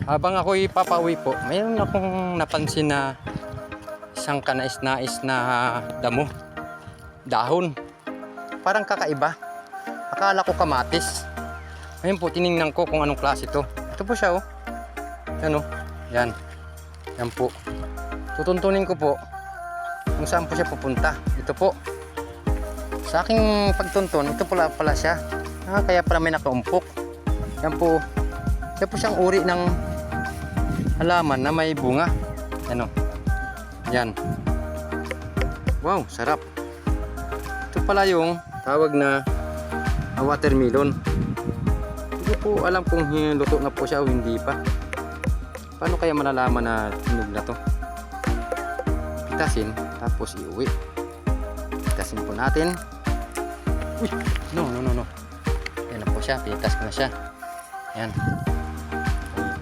Habang ako'y papauwi po, mayroon akong napansin na isang kanais-nais na damo. Dahon. Parang kakaiba. Akala ko kamatis. Ngayon po, tiningnan ko kung anong klase ito. Ito po siya, oh. Yan, oh. Yan. Yan po. Tutuntunin ko po kung saan po siya pupunta. Ito po. Sa aking pagtuntun, ito pala siya. Kaya pala may nakaumpok. Yan po. Yan po siyang uri ng halaman na may bunga. Ano? Yan. Wow, sarap. Ito pala yung tawag na watermelon. Hindi po alam kung luto na po siya o hindi pa. Paano kaya malalaman na hinog na to? Pitasin, tapos iuwi. Pitasin po natin. Uy! No. Yan na po siya. Pitas ko na siya. Yan.